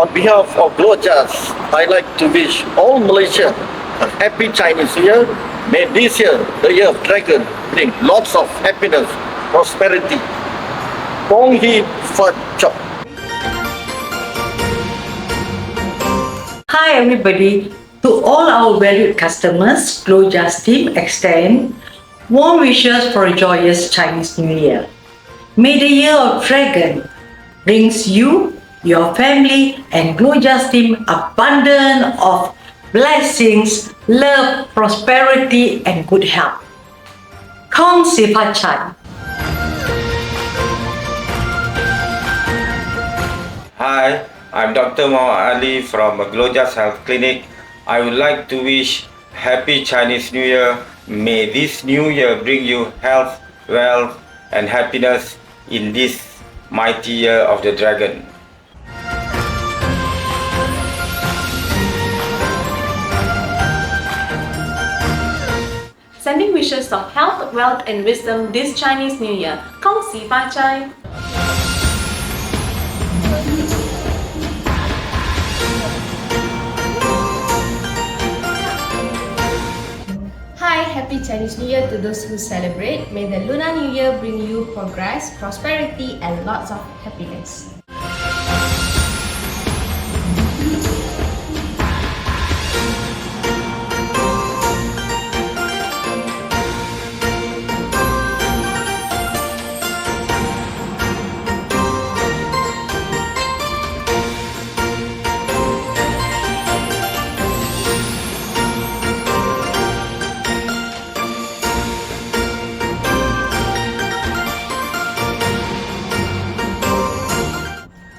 On behalf of Glojas, I'd like to wish all Malaysia a happy Chinese New Year. May this year, the year of dragon, bring lots of happiness, prosperity. Kong Hee Fat Chok. Hi everybody, to all our valued customers, Glojas team extend warm wishes for a joyous Chinese New Year. May the year of dragon brings you, your family and Glojas team abundance of blessings, love, prosperity and good health. Kong Si Fa Chai. Hi, I'm Dr. Muhammad Ali from Glojas Clinic. I would like to wish Happy Chinese New Year. May this new year bring you health, wealth and happiness in this mighty year of the dragon. Sending wishes of health, wealth and wisdom this Chinese New Year. Kong Si Fa Chai. Hi, Happy Chinese New Year to those who celebrate. May the Lunar New Year bring you progress, prosperity and lots of happiness.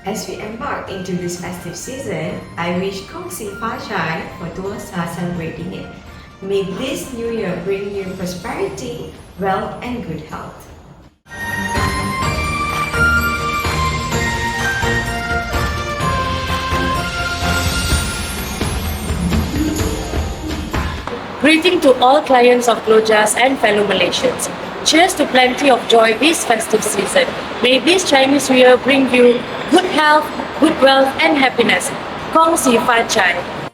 As we embark into this festive season, I wish Kong Si Fa Chai for those who are celebrating it. May this new year bring you prosperity, wealth and good health. Greeting to all clients of Glojas and fellow Malaysians. Cheers to plenty of joy this festive season. May this Chinese New Year bring you good health, good wealth and happiness. Kong Si Fa Chai.